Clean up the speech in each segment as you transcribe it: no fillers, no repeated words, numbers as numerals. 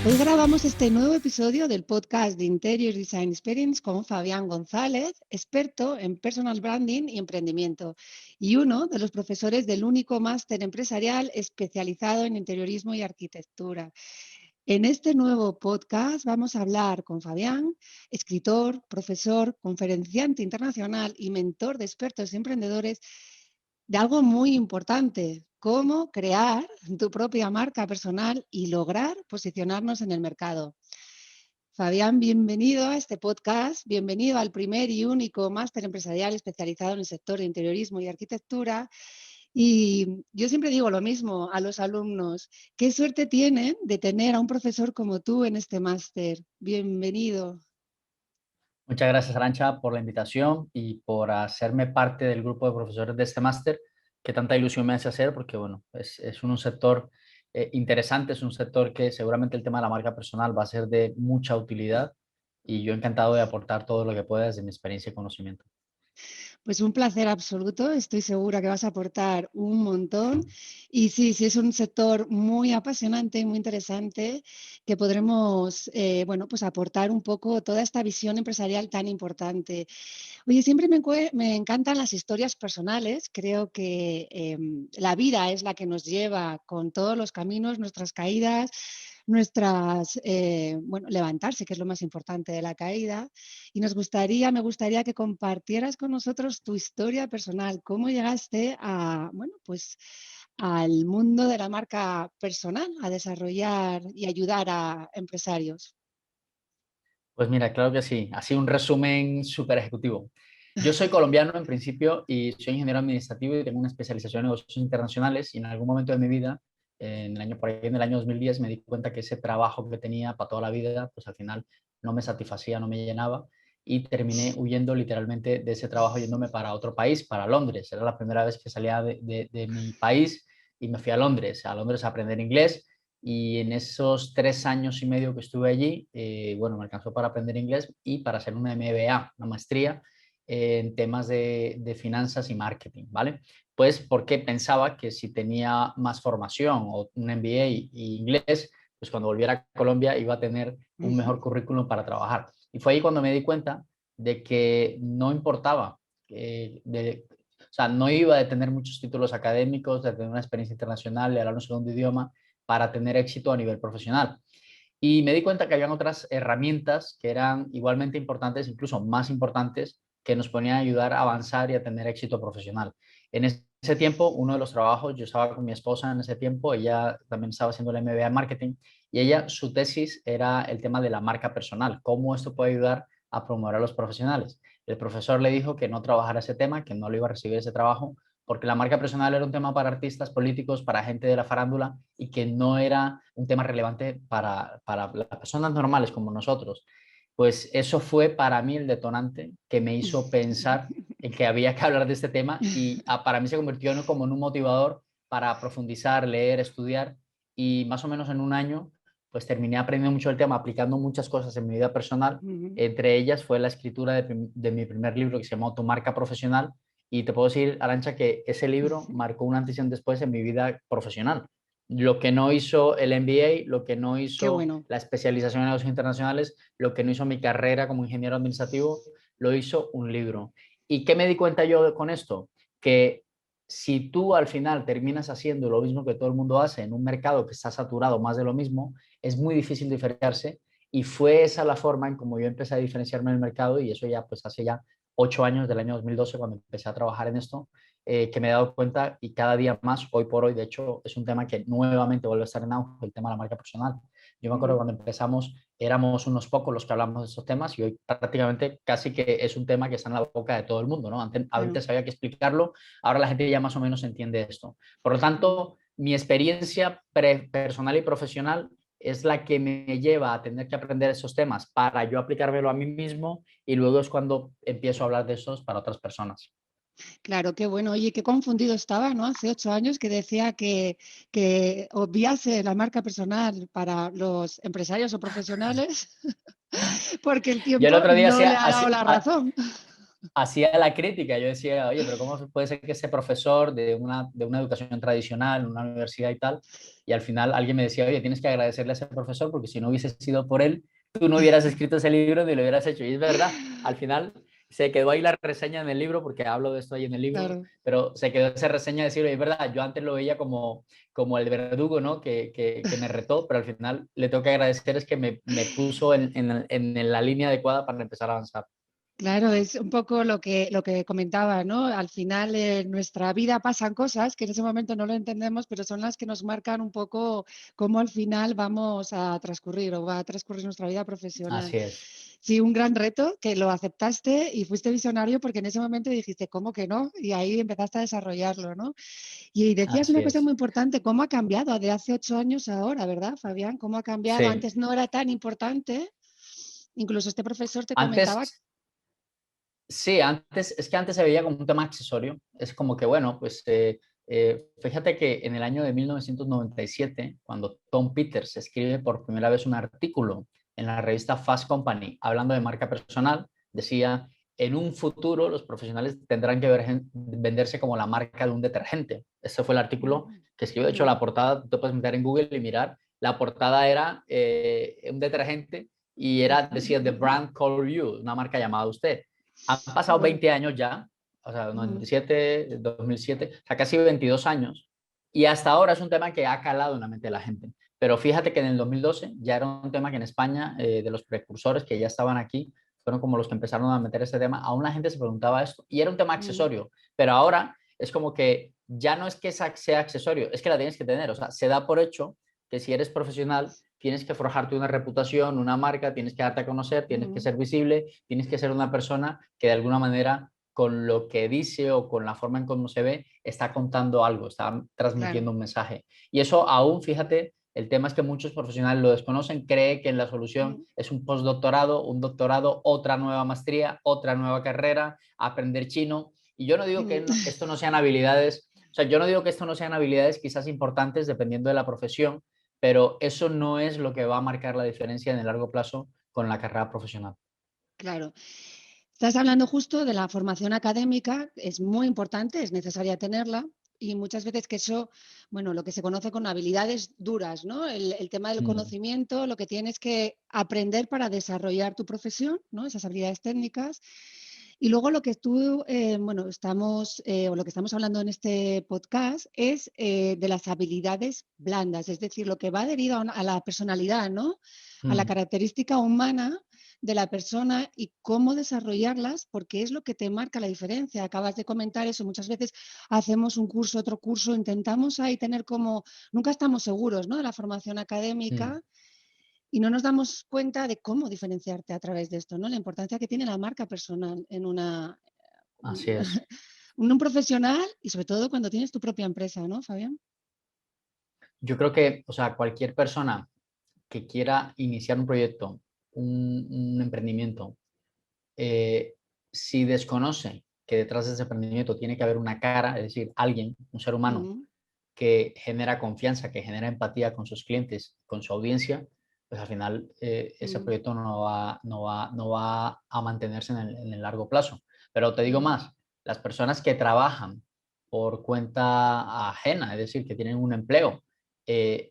Hoy grabamos este nuevo episodio del podcast de Interior Design Experience con Fabián González, experto en personal branding y emprendimiento, y uno de los profesores del único máster empresarial especializado en interiorismo y arquitectura. En este nuevo podcast vamos a hablar con Fabián, escritor, profesor, conferenciante internacional y mentor de expertos y emprendedores, de algo muy importante: cómo crear tu propia marca personal y lograr posicionarnos en el mercado. Fabián, bienvenido a este podcast, bienvenido al primer y único máster empresarial especializado en el sector de interiorismo y arquitectura. Y yo siempre digo lo mismo a los alumnos: qué suerte tienen de tener a un profesor como tú en este máster. Bienvenido. Muchas gracias, Arancha, por la invitación y por hacerme parte del grupo de profesores de este máster, que tanta ilusión me hace hacer, porque bueno, es un sector interesante, es un sector que seguramente el tema de la marca personal va a ser de mucha utilidad y yo encantado de aportar todo lo que pueda desde mi experiencia y conocimiento. Pues un placer absoluto, estoy segura que vas a aportar un montón. Y sí, sí, es un sector muy apasionante y muy interesante, que podremos, bueno, pues aportar un poco toda esta visión empresarial tan importante. Oye, siempre me encantan las historias personales. Creo que la vida es la que nos lleva con todos los caminos, nuestras caídas, bueno, levantarse, que es lo más importante de la caída. Y me gustaría que compartieras con nosotros tu historia personal, cómo llegaste a, bueno, pues al mundo de la marca personal, a desarrollar y ayudar a empresarios. Pues mira, claro que sí, así un resumen súper ejecutivo. Yo soy colombiano en principio y soy ingeniero administrativo y tengo una especialización en negocios internacionales y en algún momento de mi vida, por ahí en el año 2010, me di cuenta que ese trabajo que tenía para toda la vida, pues al final no me satisfacía, no me llenaba y terminé huyendo literalmente de ese trabajo, yéndome para otro país, para Londres. Era la primera vez que salía de mi país y me fui a Londres a aprender inglés y en esos 3 años y medio que estuve allí, bueno, me alcanzó para aprender inglés y para hacer una MBA, una maestría en temas de finanzas y marketing, ¿vale? Pues porque pensaba que si tenía más formación o un MBA y inglés, pues cuando volviera a Colombia iba a tener un Ujú. mejor currículum para trabajar. Y fue ahí cuando me di cuenta de que no importaba, o sea, no iba a tener muchos títulos académicos, de tener una experiencia internacional, de hablar un segundo idioma, para tener éxito a nivel profesional. Y me di cuenta que habían otras herramientas que eran igualmente importantes, incluso más importantes, que nos ponían a ayudar a avanzar y a tener éxito profesional. En ese tiempo, uno de los trabajos, yo estaba con mi esposa en ese tiempo, ella también estaba haciendo el MBA en marketing, y ella, su tesis era el tema de la marca personal, cómo esto puede ayudar a promover a los profesionales. El profesor le dijo que no trabajara ese tema, que no le iba a recibir ese trabajo, porque la marca personal era un tema para artistas, políticos, para gente de la farándula y que no era un tema relevante para las personas normales como nosotros. Pues eso fue para mí el detonante que me hizo pensar en que había que hablar de este tema y para mí se convirtió como en un motivador para profundizar, leer, estudiar y más o menos en un año pues terminé aprendiendo mucho el tema, aplicando muchas cosas en mi vida personal. Ujú. Entre ellas fue la escritura de mi primer libro que se llamó Tu marca profesional, y te puedo decir, Arancha, que ese libro marcó un antes y un después en mi vida profesional. Lo que no hizo el MBA, lo que no Qué hizo bueno. la especialización en negocios internacionales, lo que no hizo mi carrera como ingeniero administrativo, lo hizo un libro. ¿Y qué me di cuenta yo con esto? Que si tú al final terminas haciendo lo mismo que todo el mundo hace en un mercado que está saturado más de lo mismo, es muy difícil diferenciarse, y fue esa la forma en como yo empecé a diferenciarme en el mercado, y eso ya pues hace ya 8 años, del año 2012, cuando empecé a trabajar en esto, que me he dado cuenta y cada día más, hoy por hoy, de hecho, es un tema que nuevamente vuelve a estar en auge, el tema de la marca personal. Yo me acuerdo Ujú. cuando empezamos, éramos unos pocos los que hablamos de estos temas y hoy prácticamente casi que es un tema que está en la boca de todo el mundo, ¿no? Claro. Antes había que explicarlo, ahora la gente ya más o menos entiende esto. Por lo Ujú. tanto, mi experiencia personal y profesional es la que me lleva a tener que aprender esos temas para yo aplicármelo a mí mismo, y luego es cuando empiezo a hablar de esos para otras personas. Claro, qué bueno. Oye, qué confundido estaba, ¿no? Hace 8 años que decía que obviase la marca personal para los empresarios o profesionales porque el Yo el tiempo otro día no le ha dado la razón. hacía la crítica. Yo decía, oye, pero ¿cómo puede ser que ese profesor de una educación tradicional, en una universidad y tal, y al final alguien me decía, oye, tienes que agradecerle a ese profesor porque si no hubiese sido por él, tú no hubieras escrito ese libro ni lo hubieras hecho. Y es verdad, al final se quedó ahí la reseña en el libro, porque hablo de esto ahí en el libro, Claro. pero se quedó esa reseña de decir, oye, es verdad, yo antes lo veía como el verdugo, ¿no? Que me retó, pero al final le tengo que agradecer es que me puso en la línea adecuada para empezar a avanzar. Claro, es un poco lo que comentaba, ¿no? Al final en nuestra vida pasan cosas que en ese momento no lo entendemos, pero son las que nos marcan un poco cómo al final vamos a transcurrir o va a transcurrir nuestra vida profesional. Así es, Sí, un gran reto que lo aceptaste y fuiste visionario porque en ese momento dijiste, ¿cómo que no? Y ahí empezaste a desarrollarlo, ¿no? Y decías así una cosa es. muy importante, ¿cómo ha cambiado de hace 8 años a ahora, verdad, Fabián? ¿Cómo ha cambiado? Sí, Antes no era tan importante. Incluso este profesor te antes, comentaba. sí, antes, es que antes se veía como un tema accesorio. Es como que, bueno, pues fíjate que en el año de 1997, cuando Tom Peters escribe por primera vez un artículo en la revista Fast Company hablando de marca personal, decía, en un futuro los profesionales tendrán que venderse como la marca de un detergente. Ese fue el artículo que escribió. De hecho, la portada, tú te puedes meter en Google y mirar, la portada era un detergente y era, decía, The Brand Called You, una marca llamada usted. Han pasado Bueno, 20 años ya, o sea, mm, 97, 2007, o sea, casi 22 años, y hasta ahora es un tema que ha calado en la mente de la gente. Pero fíjate que en el 2012 ya era un tema que en España, de los precursores que ya estaban aquí, fueron como los que empezaron a meter este tema, aún la gente se preguntaba esto, y era un tema mm, accesorio, pero ahora es como que ya no es que sea accesorio, es que la tienes que tener, o sea, se da por hecho que si eres profesional, tienes que forjarte una reputación, una marca, tienes que darte a conocer, tienes que mm, ser visible, tienes que ser una persona que de alguna manera con lo que dice o con la forma en cómo se ve está contando algo, está claro. transmitiendo un mensaje. Y eso aún, fíjate, el tema es que muchos profesionales lo desconocen, creen que la solución Mm, es un postdoctorado, un doctorado, otra nueva maestría, otra nueva carrera, aprender chino. Y yo no digo que mm. esto no sean habilidades, o sea, yo no digo que esto no sean habilidades quizás importantes dependiendo de la profesión, pero eso no es lo que va a marcar la diferencia en el largo plazo con la carrera profesional. Claro. Estás hablando justo de la formación académica, es muy importante, es necesaria tenerla y muchas veces que eso, bueno, lo que se conoce con habilidades duras, ¿no? El tema del Mm, conocimiento, lo que tienes que aprender para desarrollar tu profesión, ¿no? Esas habilidades técnicas. Y luego lo que tú, bueno, estamos, o lo que estamos hablando en este podcast es de las habilidades blandas, es decir, lo que va adherido a la personalidad, ¿no? A la mm, característica humana de la persona y cómo desarrollarlas, porque es lo que te marca la diferencia. Acabas de comentar eso, muchas veces hacemos un curso, otro curso, intentamos ahí tener como, nunca estamos seguros, ¿no? De la formación mm. académica y no nos damos cuenta de cómo diferenciarte a través de esto, ¿no? La importancia que tiene la marca personal en Así es. en un profesional y sobre todo cuando tienes tu propia empresa, ¿no, Fabián? Yo creo que, o sea, cualquier persona que quiera iniciar un proyecto, un emprendimiento, eh, si desconoce que detrás de ese emprendimiento tiene que haber una cara, es decir, alguien, un ser humano, Mm, que genera confianza, que genera empatía con sus clientes, con su audiencia, pues al final ese mm, proyecto no va a mantenerse en el largo plazo. Pero te digo mm, más, las personas que trabajan por cuenta ajena, es decir, que tienen un empleo,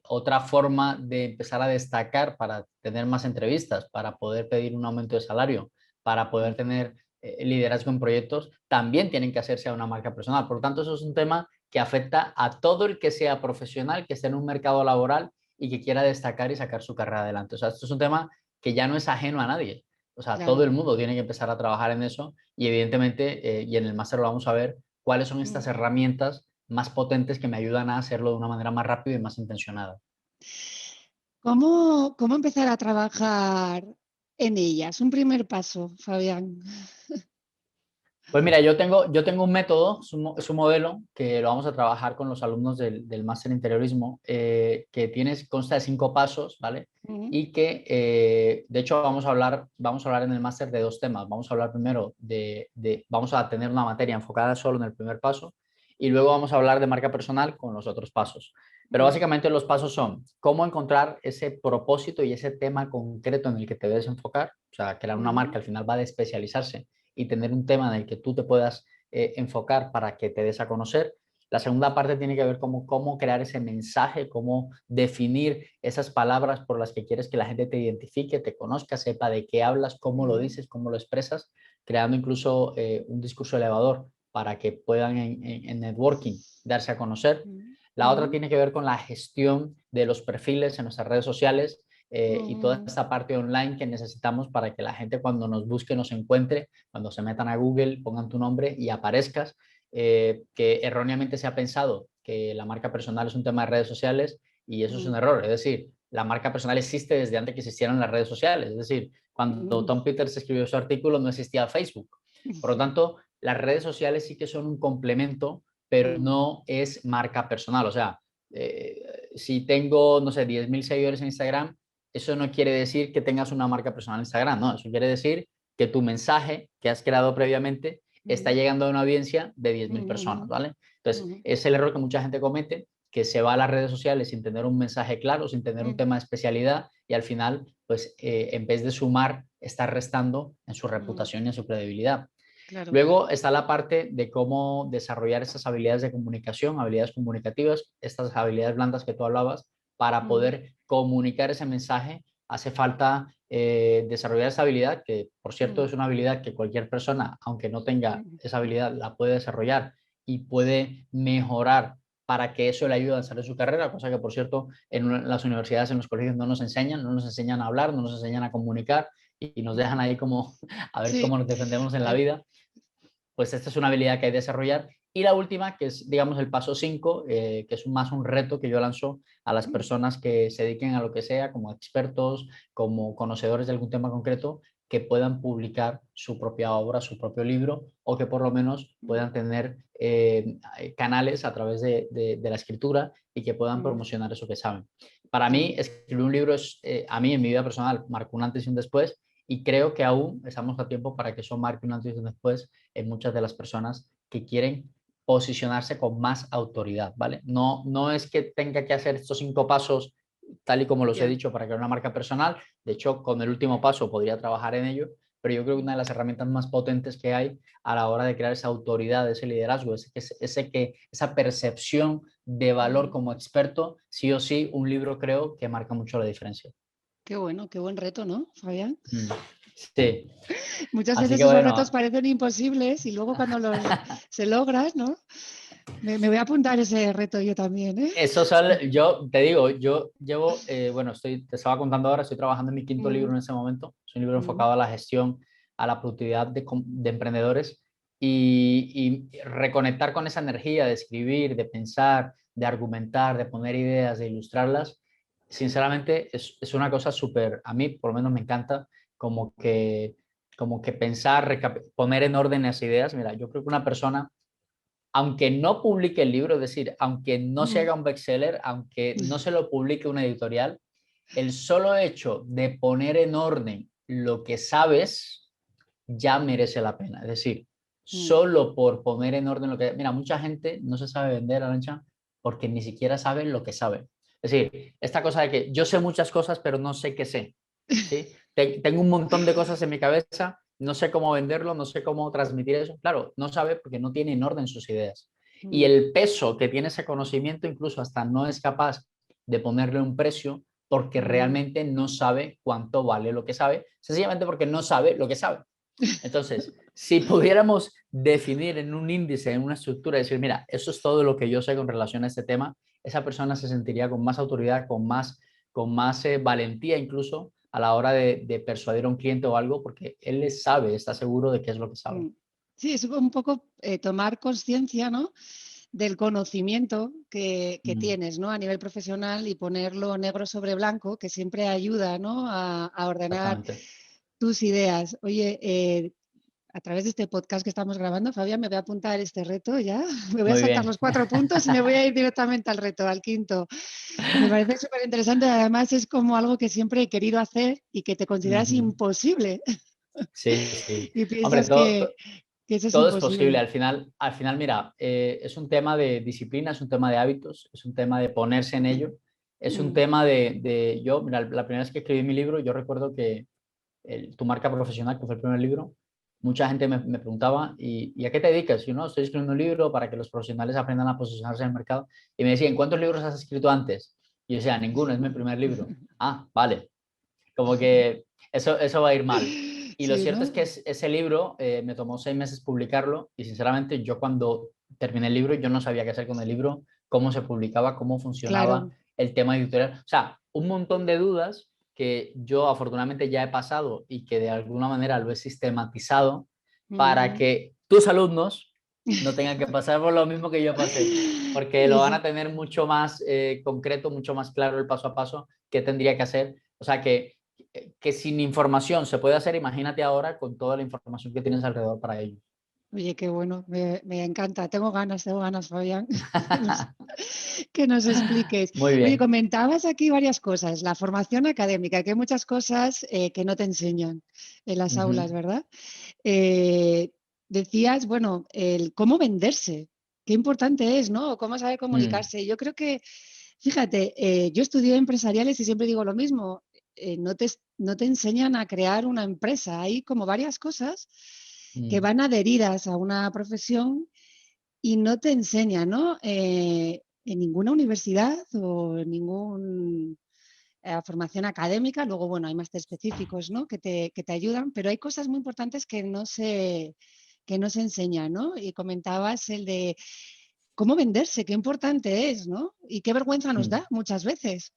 otra forma de empezar a destacar para tener más entrevistas, para poder pedir un aumento de salario, para poder tener liderazgo en proyectos, también tienen que hacerse a una marca personal. Por lo tanto, eso es un tema que afecta a todo el que sea profesional, que esté en un mercado laboral y que quiera destacar y sacar su carrera adelante. O sea, esto es un tema que ya no es ajeno a nadie. O sea, todo claro. el mundo tiene que empezar a trabajar en eso y evidentemente, y en el máster lo vamos a ver, cuáles son estas Mm. herramientas más potentes que me ayudan a hacerlo de una manera más rápida y más intencionada. ¿Cómo empezar a trabajar en ellas? Un primer paso, Fabián. Pues mira, yo tengo un método, es un modelo que lo vamos a trabajar con los alumnos del máster interiorismo, que consta de 5 pasos, ¿vale? Mm, Y que, de hecho, vamos a hablar en el máster de 2 temas. Vamos a hablar primero vamos a tener una materia enfocada solo en el primer paso y luego vamos a hablar de marca personal con los otros pasos. Pero mm, básicamente los pasos son cómo encontrar ese propósito y ese tema concreto en el que te debes enfocar, o sea, crear una mm, marca al final va de especializarse y tener un tema en el que tú te puedas enfocar para que te des a conocer. La segunda parte tiene que ver con cómo crear ese mensaje, cómo definir esas palabras por las que quieres que la gente te identifique, te conozca, sepa de qué hablas, cómo lo dices, cómo lo expresas, creando incluso un discurso elevador para que puedan en networking darse a conocer. La otra tiene que ver con la gestión de los perfiles en nuestras redes sociales y toda esta parte online que necesitamos para que la gente cuando nos busque nos encuentre, cuando se metan a Google, pongan tu nombre y aparezcas. Que erróneamente se ha pensado que la marca personal es un tema de redes sociales y eso es un error. Es decir, la marca personal existe desde antes que existieran las redes sociales. Es decir, cuando Tom Peters escribió su artículo no existía Facebook. Por lo tanto, las redes sociales sí que son un complemento, pero no es marca personal. O sea, si tengo, no sé, 10.000 seguidores en Instagram, eso no quiere decir que tengas una marca personal en Instagram, no, eso quiere decir que tu mensaje que has creado previamente está llegando a una audiencia de 10.000 personas, ¿vale? Entonces, es el error que mucha gente comete, que se va a las redes sociales sin tener un mensaje claro, sin tener un tema de especialidad y al final, pues, en vez de sumar, está restando en su reputación y en su credibilidad. Claro. Luego está la parte de cómo desarrollar estas habilidades de comunicación, habilidades comunicativas, estas habilidades blandas que tú hablabas, para poder comunicar ese mensaje. Hace falta desarrollar esa habilidad, que por cierto es una habilidad que cualquier persona, aunque no tenga esa habilidad, la puede desarrollar y puede mejorar para que eso le ayude a avanzar en su carrera, cosa que por cierto en las universidades, en los colegios no nos enseñan a hablar, no nos enseñan a comunicar y nos dejan ahí como a ver cómo nos defendemos en la vida. Pues esta es una habilidad que hay que desarrollar. Y la última, que es, digamos, el paso 5, que es más un reto que yo lanzo a las personas que se dediquen a lo que sea, como expertos, como conocedores de algún tema concreto, que puedan publicar su propia obra, su propio libro, o que por lo menos puedan tener canales a través de la escritura y que puedan promocionar eso que saben. Para mí, escribir un libro es, a mí en mi vida personal, marcó un antes y un después, y creo que aún estamos a tiempo para que eso marque un antes y un después en muchas de las personas que quieren posicionarse con más autoridad, ¿vale? No, no es que tenga que hacer estos 5 pasos tal y como los he dicho para crear una marca personal. De hecho, con el último paso podría trabajar en ello, pero yo creo que una de las herramientas más potentes que hay a la hora de crear esa autoridad, ese liderazgo, esa percepción de valor como experto, sí o sí, un libro creo que marca mucho la diferencia. Qué bueno, qué buen reto, ¿no, Fabián? Sí. Muchas Así veces que esos retos bueno. parecen imposibles y luego cuando se logran, ¿no? Me voy a apuntar ese reto yo también, ¿eh? Eso sale, yo te digo, yo llevo, bueno, te estaba contando ahora, estoy trabajando en mi quinto libro en ese momento. Es un libro enfocado a la gestión, a la productividad de emprendedores y reconectar con esa energía de escribir, de pensar, de argumentar, de poner ideas, de ilustrarlas. Sinceramente, es una cosa súper, a mí por lo menos me encanta como que pensar, poner en orden las ideas. Mira, yo creo que una persona aunque no publique el libro, es decir, aunque no se haga un bestseller, aunque no se lo publique una editorial, el solo hecho de poner en orden lo que sabes ya merece la pena. Es decir, solo por poner en orden lo que... Mira, mucha gente no se sabe vender, Arantxa, porque ni siquiera sabe lo que sabe. Es decir, esta cosa de que yo sé muchas cosas, pero no sé qué sé. ¿Sí? Tengo un montón de cosas en mi cabeza, no sé cómo venderlo, no sé cómo transmitir eso. Claro, no sabe porque no tiene en orden sus ideas. Y el peso que tiene ese conocimiento incluso hasta no es capaz de ponerle un precio porque realmente no sabe cuánto vale lo que sabe, sencillamente porque no sabe lo que sabe. Entonces, si pudiéramos definir en un índice, en una estructura, decir, mira, eso es todo lo que yo sé con relación a este tema, esa persona se sentiría con más autoridad, con más valentía incluso a la hora de persuadir a un cliente o algo, porque él le sabe, está seguro de qué es lo que sabe. Sí, es un poco tomar conciencia, ¿no? Del conocimiento que tienes, ¿no? A nivel profesional y ponerlo negro sobre blanco, que siempre ayuda, ¿no? A ordenar Exactamente. tus ideas. Oye, a través de este podcast que estamos grabando, Fabián, me voy a apuntar este reto ya. Me voy a Muy saltar bien. los 4 puntos y me voy a ir directamente al reto, al quinto. Me parece súper interesante. Además, es como algo que siempre he querido hacer y que te consideras imposible. Sí, sí. Y Hombre, piensas que eso es todo es posible. imposible. Al final mira, es un tema de disciplina, es un tema de hábitos, es un tema de ponerse en ello, es un tema mira, la primera vez que escribí mi libro, yo recuerdo que Tu marca profesional, que fue el primer libro, mucha gente me preguntaba, ¿y a qué te dedicas? Y no, estoy escribiendo un libro para que los profesionales aprendan a posicionarse en el mercado. Y me decían, ¿cuántos libros has escrito antes? Y yo decía, ninguno, es mi primer libro. Ah, vale. Como que eso va a ir mal. Y lo Sí, cierto es ¿no? que ese libro me tomó 6 meses publicarlo y sinceramente yo cuando terminé el libro yo no sabía qué hacer con el libro, cómo se publicaba, cómo funcionaba Claro. el tema editorial. O sea, un montón de dudas que yo afortunadamente ya he pasado y que de alguna manera lo he sistematizado para Ujú. que tus alumnos no tengan que pasar por lo mismo que yo pasé, porque lo van a Eso. tener mucho más concreto, mucho más claro el paso a paso que tendría que hacer. O sea, que sin información se puede hacer, imagínate ahora con toda la información que tienes alrededor para ello. Oye, qué bueno, me encanta. Tengo ganas, Fabián, que nos, que nos expliques. Muy Oye, bien. comentabas aquí varias cosas. La formación académica, que hay muchas cosas que no te enseñan en las aulas, Ujú. ¿verdad? Eh, Decías, bueno, el cómo venderse. Qué importante es, ¿no? Cómo saber Mm, comunicarse. Yo creo que, fíjate, yo estudié empresariales y siempre digo lo mismo. No te enseñan a crear una empresa. Hay como varias cosas que mm, van adheridas a una profesión y no te enseñan, ¿no? En ninguna universidad o en ninguna formación académica. Luego, bueno, hay máster específicos, ¿no? Que te ayudan, pero hay cosas muy importantes que no se enseñan, ¿no? Y comentabas el de cómo venderse, qué importante es, ¿no? Y qué vergüenza nos mm. da muchas veces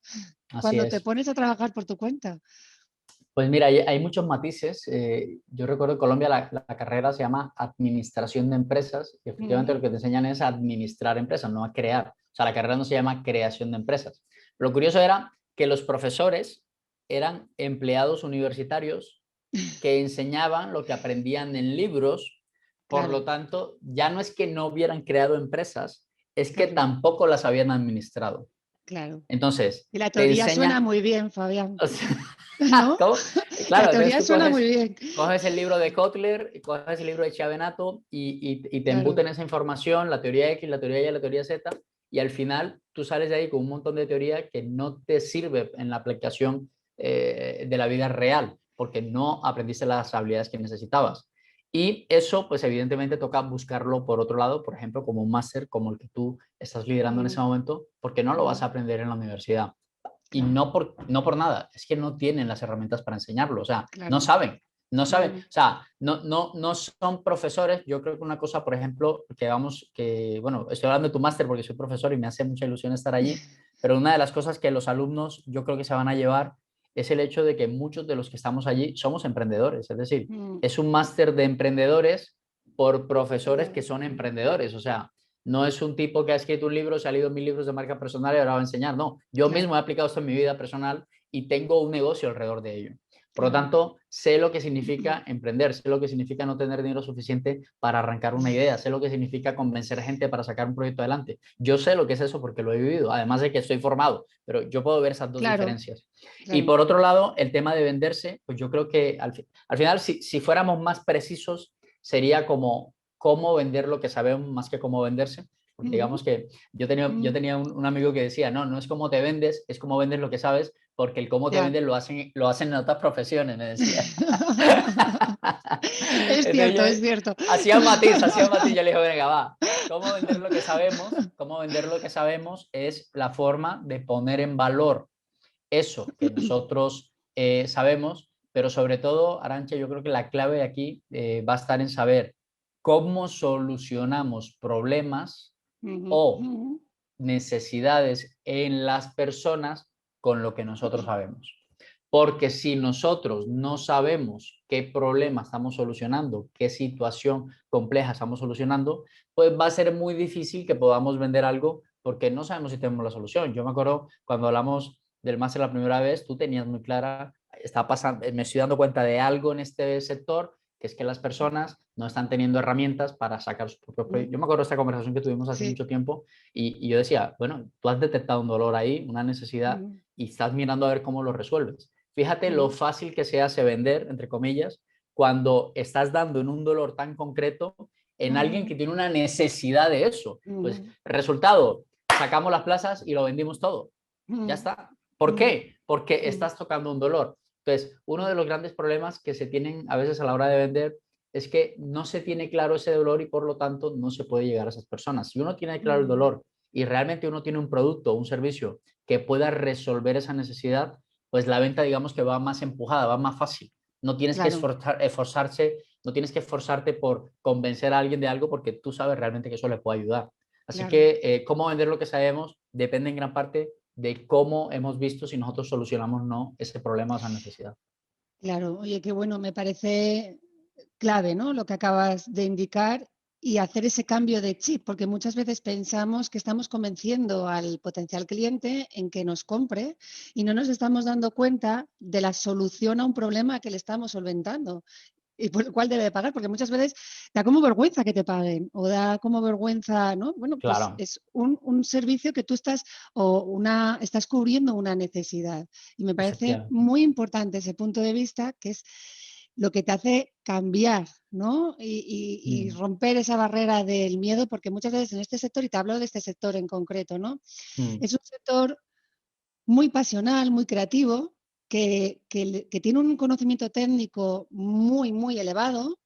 Así cuando te es. pones a trabajar por tu cuenta. Pues mira, hay muchos matices. Yo recuerdo en Colombia la carrera se llama Administración de Empresas y efectivamente Ujú. lo que te enseñan es a administrar empresas, no a crear. O sea, la carrera no se llama creación de empresas. Lo curioso era que los profesores eran empleados universitarios que enseñaban lo que aprendían en libros, por lo Claro, tanto, ya no es que no hubieran creado empresas, es que claro, tampoco las habían administrado. claro. Entonces, Y la te teoría suena enseñan, muy bien, Fabián, o sea, ¿no? ¿cómo? La Claro, entonces teoría tú suena muy bien. coges el libro de Kotler, coges el libro de Chiavenato y te Claro. embuten esa información, la teoría X, la teoría Y, la teoría Z, y al final tú sales de ahí con un montón de teoría que no te sirve en la aplicación de la vida real, porque no aprendiste las habilidades que necesitabas. Y eso, pues evidentemente toca buscarlo por otro lado, por ejemplo, como un máster como el que tú estás liderando en ese Mm, momento, porque no lo vas mm, a aprender en la universidad. Y claro, no por nada, es que no tienen las herramientas para enseñarlo, o sea, no claro. saben, no saben, o Mm, sea, no son profesores. Yo creo que una cosa, por ejemplo, que vamos, que, bueno, estoy hablando de tu máster porque soy profesor y me hace mucha ilusión estar allí, pero una de las cosas que los alumnos yo creo que se van a llevar es el hecho de que muchos de los que estamos allí somos emprendedores, es decir, mm, es un máster de emprendedores por profesores que son emprendedores, o sea, no es un tipo que ha escrito un libro, se ha leído 1000 libros de marca personal y ahora va a enseñar. No, yo claro, mismo he aplicado esto en mi vida personal y tengo un negocio alrededor de ello. Por lo claro. tanto, sé lo que significa emprender, sé lo que significa no tener dinero suficiente para arrancar una idea, sé lo que significa convencer gente para sacar un proyecto adelante. Yo sé lo que es eso porque lo he vivido, además de que estoy formado, pero yo puedo ver esas dos Claro, diferencias. Y claro. por otro lado, el tema de venderse, pues yo creo que al final, si fuéramos más precisos, sería como cómo vender lo que sabemos más que cómo venderse. Porque Ujú, digamos que yo mm, tenía un amigo que decía, no, no es cómo te vendes, es cómo vendes lo que sabes, porque el cómo te ya. vendes lo hacen en otras profesiones, me decía. Es Entonces cierto, yo es cierto. hacía un matiz, yo le dije, venga, va, ¿cómo vender lo que sabemos? ¿Cómo vender lo que sabemos? Es la forma de poner en valor eso que nosotros sabemos, pero sobre todo, Arancha, yo creo que la clave aquí va a estar en saber cómo solucionamos problemas Ujú, o ujú, necesidades en las personas con lo que nosotros sabemos. Porque si nosotros no sabemos qué problema estamos solucionando, qué situación compleja estamos solucionando, pues va a ser muy difícil que podamos vender algo porque no sabemos si tenemos la solución. Yo me acuerdo cuando hablamos del máster la primera vez, tú tenías muy clara, está pasando, me estoy dando cuenta de algo en este sector, que es que las personas no están teniendo herramientas para sacar sus propios proyectos. Yo ujú. me acuerdo de esta conversación que tuvimos hace Sí. mucho tiempo y yo decía, bueno, tú has detectado un dolor ahí, una necesidad, Ujú, y estás mirando a ver cómo lo resuelves. Fíjate lo ujú, fácil que se hace vender, entre comillas, cuando estás dando en un dolor tan concreto en alguien ujú, que tiene una necesidad de eso. Pues ujú, resultado, sacamos las plazas y lo vendimos todo. Ya ujú, está. ¿Por ujú, qué? Porque ujú, estás tocando un dolor. Entonces, uno de los grandes problemas que se tienen a veces a la hora de vender es que no se tiene claro ese dolor y por lo tanto no se puede llegar a esas personas. Si uno tiene claro el Mm, dolor y realmente uno tiene un producto o un servicio que pueda resolver esa necesidad, pues la venta digamos que va más empujada, va más fácil. No tienes que claro, esforzarse, no tienes que esforzarte por convencer a alguien de algo porque tú sabes realmente que eso le puede ayudar. Así claro, que cómo vender lo que sabemos depende en gran parte de cómo hemos visto si nosotros solucionamos o no ese problema o esa necesidad. claro. Oye, qué bueno, me parece clave, ¿no? Lo que acabas de indicar y hacer ese cambio de chip, porque muchas veces pensamos que estamos convenciendo al potencial cliente en que nos compre y no nos estamos dando cuenta de la solución a un problema que le estamos solventando y por el cual debe de pagar, porque muchas veces da como vergüenza que te paguen o da como vergüenza, ¿no? Bueno, pues Claro, es un servicio que tú estás o estás cubriendo una necesidad. Y me parece efectivamente. muy importante ese punto de vista, que es lo que te hace cambiar, ¿no? Y Mm, romper esa barrera del miedo, porque muchas veces en este sector, y te hablo de este sector en concreto, ¿no? mm, Es un sector muy pasional, muy creativo, que tiene un conocimiento técnico muy, muy elevado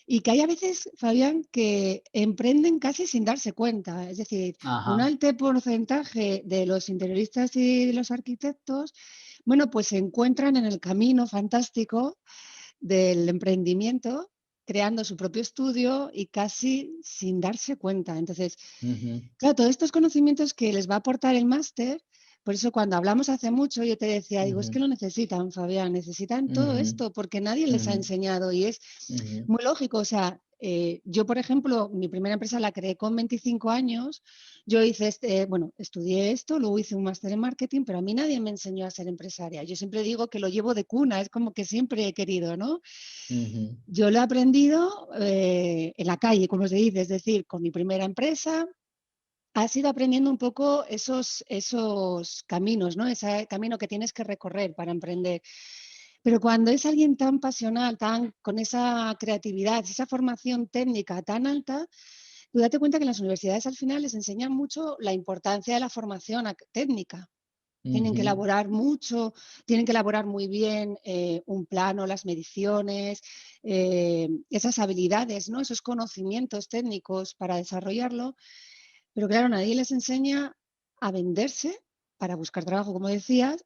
y que hay a veces, Fabián, que emprenden casi sin darse cuenta. Es decir, un ajá. alto porcentaje de los interioristas y de los arquitectos, bueno, pues se encuentran en el camino fantástico del emprendimiento, creando su propio estudio y casi sin darse cuenta. Entonces, Ujú, claro, todos estos conocimientos que les va a aportar el máster, por eso cuando hablamos hace mucho, yo te decía, digo, es ujú, que lo necesitan, Fabián, necesitan todo ujú, esto porque nadie les ha ujú, enseñado y es ujú, muy lógico. O sea, yo, por ejemplo, mi primera empresa la creé con 25 años, yo hice bueno, estudié esto, luego hice un máster en marketing, pero a mí nadie me enseñó a ser empresaria. Yo siempre digo que lo llevo de cuna, es como que siempre he querido, ¿no? ujú, Yo lo he aprendido en la calle, como se dice, es decir, con mi primera empresa, has ido aprendiendo un poco esos caminos, ¿no? Ese camino que tienes que recorrer para emprender. Pero cuando es alguien tan pasional, con esa creatividad, esa formación técnica tan alta, tú date cuenta que en las universidades al final les enseñan mucho la importancia de la formación técnica. Tienen que ujú, elaborar mucho, tienen que elaborar muy bien un plano, las mediciones, esas habilidades, ¿no? Esos conocimientos técnicos para desarrollarlo. Pero claro, nadie les enseña a venderse para buscar trabajo, como decías,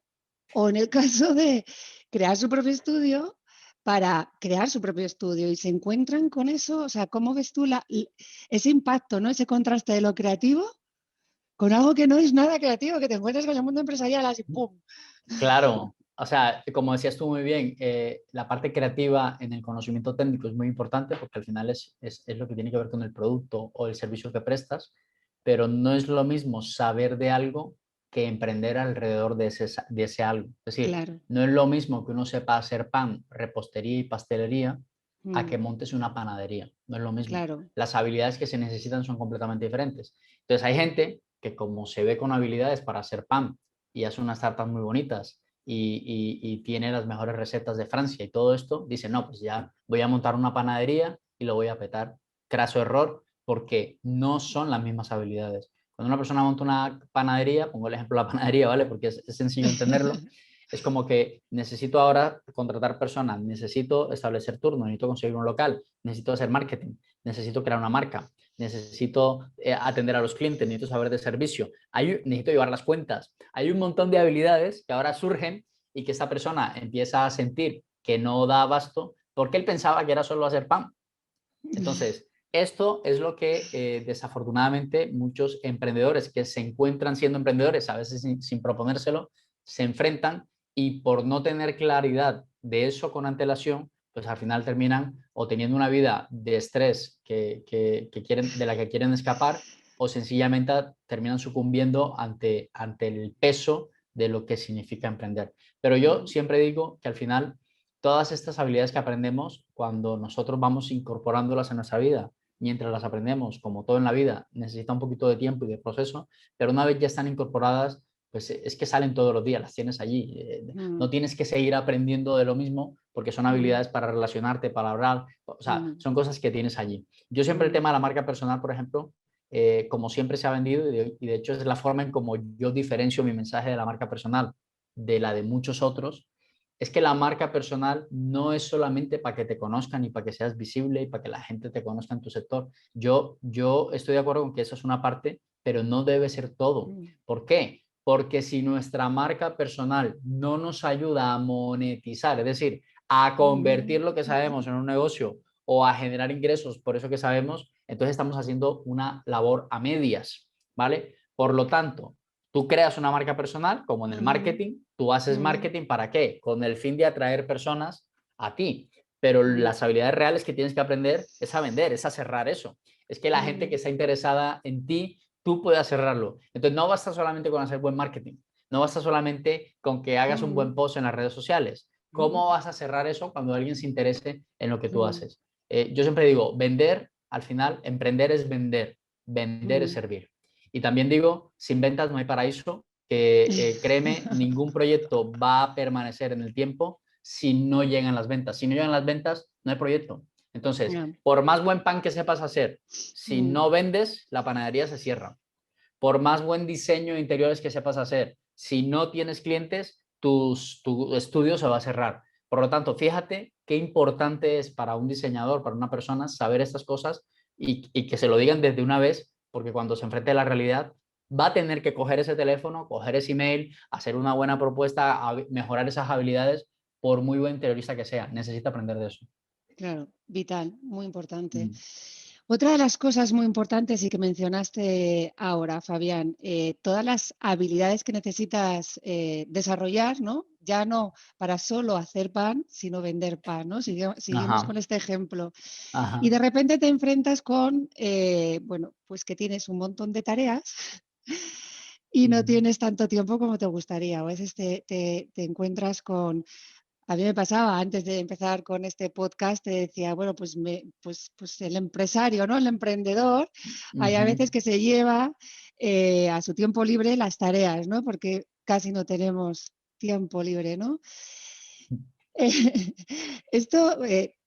o en el caso de crear su propio estudio para crear su propio estudio y se encuentran con eso, o sea, ¿cómo ves tú ese impacto, ¿no? Ese contraste de lo creativo con algo que no es nada creativo, que te encuentras con el mundo empresarial así, ¡pum! claro, o sea, como decías tú muy bien, la parte creativa en el conocimiento técnico es muy importante porque al final es lo que tiene que ver con el producto o el servicio que prestas, pero no es lo mismo saber de algo que emprender alrededor de ese algo. Es decir, Claro, no es lo mismo que uno sepa hacer pan, repostería y pastelería a que mm, montes una panadería. No es lo mismo. claro, Las habilidades que se necesitan son completamente diferentes. Entonces hay gente que como se ve con habilidades para hacer pan y hace unas tartas muy bonitas y tiene las mejores recetas de Francia y todo esto, dice, no, pues ya voy a montar una panadería y lo voy a petar. Craso error, porque no son las mismas habilidades. Cuando una persona monta una panadería, pongo el ejemplo de la panadería, ¿vale? Porque es sencillo entenderlo, es como que necesito ahora contratar personas, necesito establecer turnos, necesito conseguir un local, necesito hacer marketing, necesito crear una marca, necesito atender a los clientes, necesito saber de servicio, necesito llevar las cuentas. Hay un montón de habilidades que ahora surgen y que esta persona empieza a sentir que no da abasto porque él pensaba que era solo hacer pan. Entonces, esto es lo que desafortunadamente muchos emprendedores que se encuentran siendo emprendedores, a veces sin proponérselo, se enfrentan y por no tener claridad de eso con antelación, pues al final terminan o teniendo una vida de estrés de la que quieren escapar o sencillamente terminan sucumbiendo ante el peso de lo que significa emprender. Pero yo mm, siempre digo que al final todas estas habilidades que aprendemos, cuando nosotros vamos incorporándolas en nuestra vida, mientras las aprendemos, como todo en la vida, necesita un poquito de tiempo y de proceso, pero una vez ya están incorporadas, pues es que salen todos los días, las tienes allí. No mm, tienes que seguir aprendiendo de lo mismo porque son mm, habilidades para relacionarte, para hablar, o sea, mm, son cosas que tienes allí. Yo siempre el mm, tema de la marca personal, por ejemplo, como siempre se ha vendido y de hecho es la forma en como yo diferencio mi mensaje de la marca personal de la de muchos otros, es que la marca personal no es solamente para que te conozcan y para que seas visible y para que la gente te conozca en tu sector. Yo estoy de acuerdo con que eso es una parte, pero no debe ser todo. Mm, ¿Por qué? Porque si nuestra marca personal no nos ayuda a monetizar, es decir, a convertir lo que sabemos en un negocio o a generar ingresos por eso que sabemos, entonces estamos haciendo una labor a medias, ¿vale? Por lo tanto, tú creas una marca personal, como en el mm, marketing, tú haces mm, marketing ¿para qué? Con el fin de atraer personas a ti, pero mm, las habilidades reales que tienes que aprender es a vender, es a cerrar eso. Es que la gente que mm, está interesada en ti, tú puedas cerrarlo. Entonces no basta solamente con hacer buen marketing, no basta solamente con que hagas un buen mm, post en las redes sociales. ¿Cómo vas a cerrar eso cuando alguien se interese en lo que tú mm, haces? Yo siempre digo, vender, al final, emprender es vender, vender es mm. servir. Y también digo, sin ventas no hay paraíso, que créeme, ningún proyecto va a permanecer en el tiempo si no llegan las ventas. Si no llegan las ventas, no hay proyecto. Entonces, Ya, por más buen pan que sepas hacer, si mm, no vendes, la panadería se cierra. Por más buen diseño de interiores que sepas hacer, si no tienes clientes, tu estudio se va a cerrar. Por lo tanto, fíjate qué importante es para un diseñador, para una persona, saber estas cosas y que se lo digan desde una vez, porque cuando se enfrente a la realidad, va a tener que coger ese teléfono, coger ese email, hacer una buena propuesta, mejorar esas habilidades, por muy buen interiorista que sea. Necesita aprender de eso. claro, vital, muy importante. Mm. Otra de las cosas muy importantes y que mencionaste ahora, Fabián, todas las habilidades que necesitas desarrollar, ¿no? Ya no para solo hacer pan, sino vender pan, ¿no? Seguimos con Ajá, este ejemplo. Y ajá. de repente te enfrentas con, bueno, pues que tienes un montón de tareas y no Mm. tienes tanto tiempo como te gustaría. O a veces te encuentras con, a mí me pasaba antes de empezar con este podcast, te decía, bueno, pues el empresario, ¿no? El emprendedor, hay a Ujú. veces que se lleva a su tiempo libre las tareas, ¿no? Porque casi no tenemos tiempo libre, ¿no? Esto,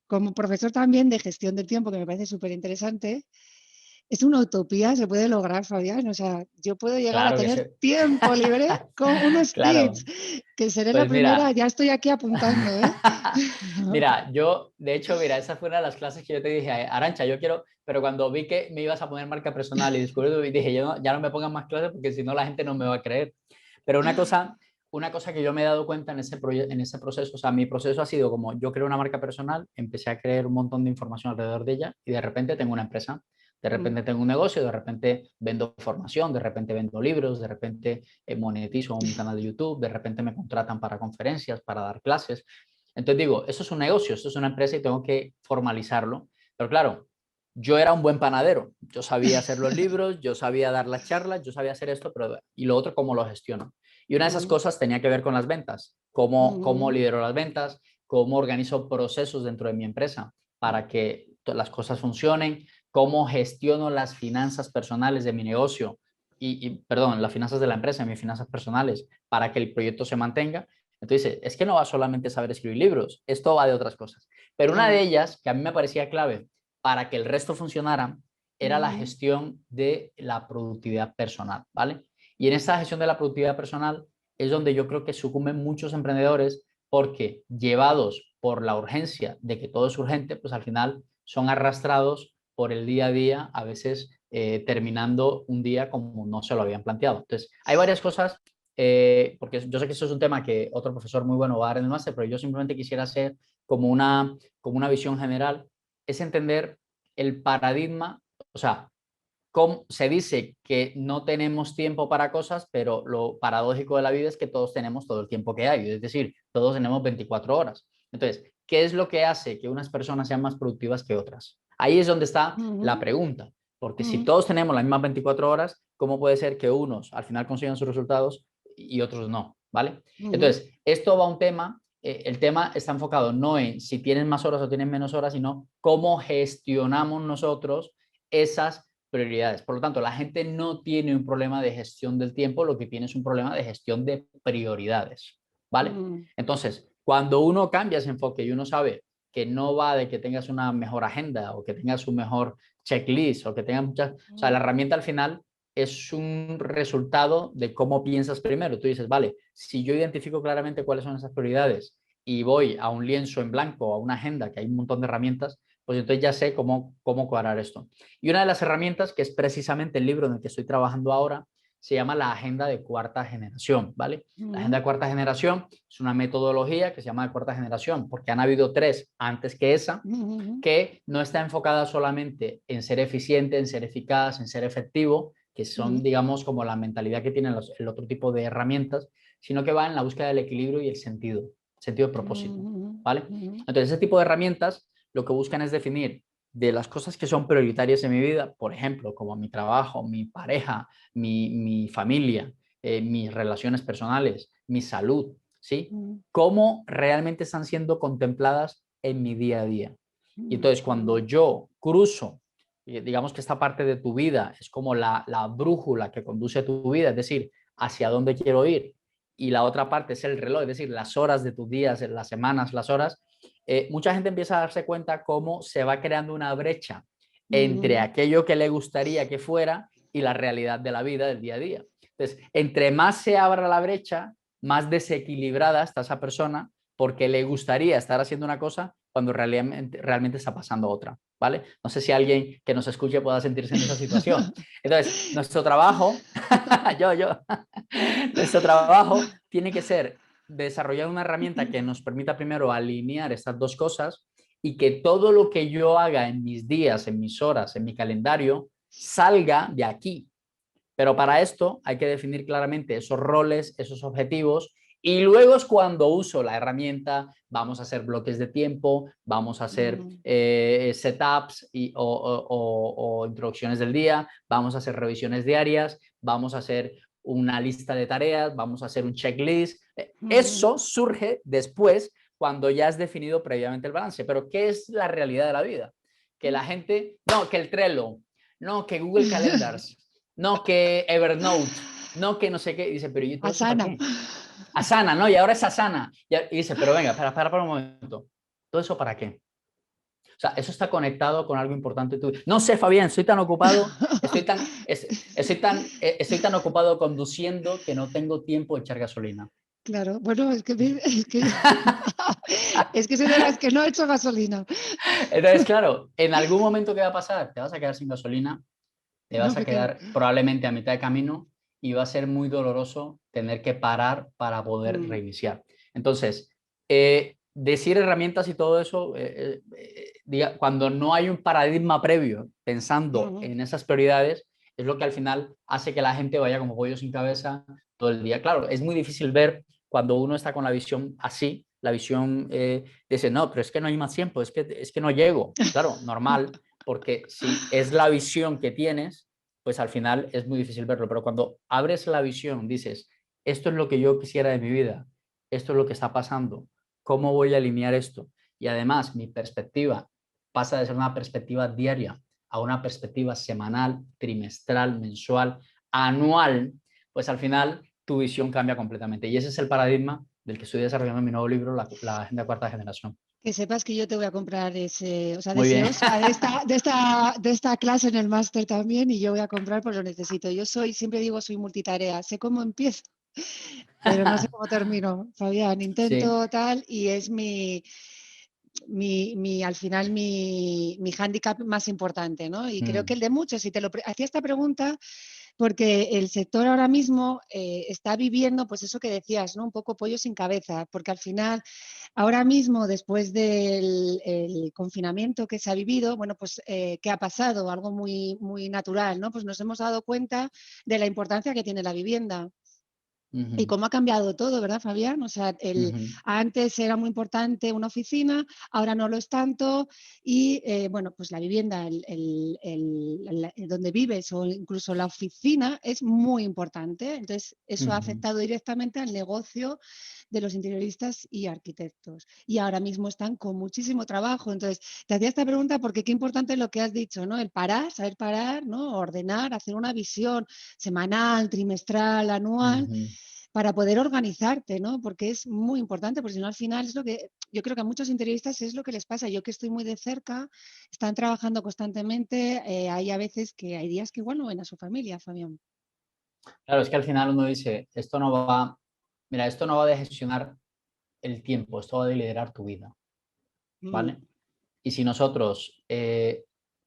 como profesor también de gestión del tiempo, que me parece súper interesante, es una utopía, se puede lograr, Fabián. O sea, yo puedo llegar a Claro que tener sí. tiempo libre con unos Claro. tips, que seré la Pues primera, mira, ya estoy aquí apuntando, ¿eh? mira, yo, de hecho, mira, esa fue una de las clases que yo te dije, Arancha, yo quiero, pero cuando vi que me ibas a poner marca personal y descubrí, dije, yo no, ya no me pongan más clases porque si no la gente no me va a creer. Pero una cosa que yo me he dado cuenta en ese proceso, o sea, mi proceso ha sido como yo creo una marca personal, empecé a crear un montón de información alrededor de ella y de repente tengo una empresa, de Mm, repente tengo un negocio, de repente vendo formación, de repente vendo libros, de repente monetizo un canal de YouTube, de repente me contratan para conferencias, para dar clases. Entonces digo, eso es un negocio, esto es una empresa y tengo que formalizarlo. Pero claro, yo era un buen panadero, yo sabía hacer los libros, yo sabía dar las charlas, yo sabía hacer esto, pero y lo otro, ¿cómo lo gestiono? Y una de esas mm, cosas tenía que ver con las ventas, cómo mm, lidero las ventas, cómo organizo procesos dentro de mi empresa para que las cosas funcionen, cómo gestiono las finanzas personales de mi negocio perdón, las finanzas de la empresa, mis finanzas personales, para que el proyecto se mantenga. Entonces, es que no va solamente saber escribir libros, esto va de otras cosas. Pero una de claro. ellas, que a mí me parecía clave para que el resto funcionara, era la Mm, gestión de la productividad personal, ¿vale? Y en esa gestión de la productividad personal es donde yo creo que sucumben muchos emprendedores porque llevados por la urgencia de que todo es urgente, pues al final son arrastrados por el día a día, a veces terminando un día como no se lo habían planteado. Entonces, hay varias cosas porque yo sé que eso es un tema que otro profesor muy bueno va a dar en el máster, pero yo simplemente quisiera hacer como una visión general, es entender el paradigma, o sea, cómo, se dice que no tenemos tiempo para cosas, pero lo paradójico de la vida es que todos tenemos todo el tiempo que hay, es decir, todos tenemos 24 horas. Entonces, ¿qué es lo que hace que unas personas sean más productivas que otras? Ahí es donde está la mm, pregunta, porque si mm, todos tenemos las mismas 24 horas, ¿cómo puede ser que unos al final consigan sus resultados y otros no? ¿Vale? mm, Entonces, esto va a un tema, el tema está enfocado no en si tienen más horas o tienen menos horas, sino cómo gestionamos nosotros esas prioridades. Por lo tanto, la gente no tiene un problema de gestión del tiempo, lo que tiene es un problema de gestión de prioridades, ¿vale? mm, Entonces, cuando uno cambia ese enfoque y uno sabe que no va de que tengas una mejor agenda o que tengas un mejor checklist o que tengas muchas, o sea, la mm, herramienta al final es un resultado de cómo piensas primero. Tú dices, vale, si yo identifico claramente cuáles son esas prioridades y voy a un lienzo en blanco o a una agenda que hay un montón de herramientas, pues entonces ya sé cómo cuadrar esto. Y una de las herramientas, que es precisamente el libro en el que estoy trabajando ahora, se llama la agenda de cuarta generación, ¿vale? La agenda de cuarta generación es una metodología que se llama de cuarta generación, porque han habido 3 antes que esa, que no está enfocada solamente en ser eficiente, en ser eficaz, en ser efectivo, que son, digamos, como la mentalidad que tienen el otro tipo de herramientas, sino que va en la búsqueda del equilibrio y el sentido de propósito, ¿vale? Entonces, ese tipo de herramientas lo que buscan es definir de las cosas que son prioritarias en mi vida, por ejemplo, como mi trabajo, mi pareja, mi familia, mis relaciones personales, mi salud, ¿sí? Cómo realmente están siendo contempladas en mi día a día. Y entonces, cuando yo cruzo, digamos que esta parte de tu vida es como la brújula que conduce a tu vida, es decir, hacia dónde quiero ir, y la otra parte es el reloj, es decir, las horas de tus días, las semanas, las horas, mucha gente empieza a darse cuenta cómo se va creando una brecha entre aquello que le gustaría que fuera y la realidad de la vida del día a día. Entonces, entre más se abra la brecha, más desequilibrada está esa persona porque le gustaría estar haciendo una cosa cuando realmente está pasando otra, ¿vale? No sé si alguien que nos escuche pueda sentirse en esa situación. Entonces, nuestro trabajo, yo, nuestro trabajo tiene que ser desarrollar una herramienta que nos permita primero alinear estas dos cosas y que todo lo que yo haga en mis días, en mis horas, en mi calendario, salga de aquí. Pero para esto hay que definir claramente esos roles, esos objetivos, y luego es cuando uso la herramienta, vamos a hacer bloques de tiempo, vamos a hacer setups o introducciones del día, vamos a hacer revisiones diarias, vamos a hacer una lista de tareas, vamos a hacer un checklist. Eso surge después cuando ya has definido previamente el balance. Pero ¿qué es la realidad de la vida? Que la gente, no, que el Trello, no, que Google Calendars, no, que Evernote, no, que no sé qué. Y dice, pero ¿y todo eso para Asana. qué? Asana, ¿no? Y ahora es Asana. Y dice, pero venga, para un momento. ¿Todo eso para qué? O sea, eso está conectado con algo importante. No sé, Fabián, estoy tan ocupado, estoy tan ocupado conduciendo que no tengo tiempo de echar gasolina. Claro, bueno, es que soy de las que no he hecho gasolina. Entonces, claro, en algún momento, ¿qué va a pasar? Te vas a quedar sin gasolina, te No vas me a queda. quedar probablemente a mitad de camino y va a ser muy doloroso tener que parar para poder reiniciar. Entonces, decir herramientas y todo eso, cuando no hay un paradigma previo pensando en esas prioridades, es lo que al final hace que la gente vaya como pollo sin cabeza todo el día. Claro, es muy difícil ver cuando uno está con la visión así, la visión dice, no, pero es que no hay más tiempo, es que no llego. Claro, normal, porque si es la visión que tienes, pues al final es muy difícil verlo. Pero cuando abres la visión, dices, esto es lo que yo quisiera de mi vida, esto es lo que está pasando, ¿cómo voy a alinear esto? Y además, mi perspectiva pasa de ser una perspectiva diaria a una perspectiva semanal, trimestral, mensual, anual, pues al final tu visión cambia completamente. Y ese es el paradigma del que estoy desarrollando en mi nuevo libro, la Agenda Cuarta Generación. Que sepas que yo te voy a comprar ese, o sea, Muy bien. deseosa de esta clase en el máster también, y yo voy a comprar porque lo necesito. Yo siempre digo, soy multitarea, sé cómo empiezo, pero no sé cómo termino, Fabián. Sí. Intento tal y es al final mi hándicap más importante, ¿no? Y creo que el de muchos, y hacía esta pregunta porque el sector ahora mismo está viviendo, pues eso que decías, ¿no? Un poco pollo sin cabeza, porque al final, ahora mismo, después del confinamiento que se ha vivido, bueno, pues, ¿qué ha pasado? Algo muy, muy natural, ¿no? Pues nos hemos dado cuenta de la importancia que tiene la vivienda. Y cómo ha cambiado todo, ¿verdad, Fabián? O sea, antes era muy importante una oficina, ahora no lo es tanto, y bueno, pues la vivienda, donde vives o incluso la oficina es muy importante. Entonces, eso ha afectado directamente al negocio de los interioristas y arquitectos. Y ahora mismo están con muchísimo trabajo. Entonces, te hacía esta pregunta porque qué importante es lo que has dicho, ¿no? El parar, saber parar, ¿no? Ordenar, hacer una visión semanal, trimestral, anual, para poder organizarte, ¿no? Porque es muy importante, porque si no al final es lo que yo creo que a muchos interioristas es lo que les pasa. Yo que estoy muy de cerca, están trabajando constantemente, hay a veces que hay días que igual no ven a su familia, Fabián. Claro, es que al final uno dice, esto no va de gestionar el tiempo, esto va a liderar tu vida, Mm, ¿vale? Y si nosotros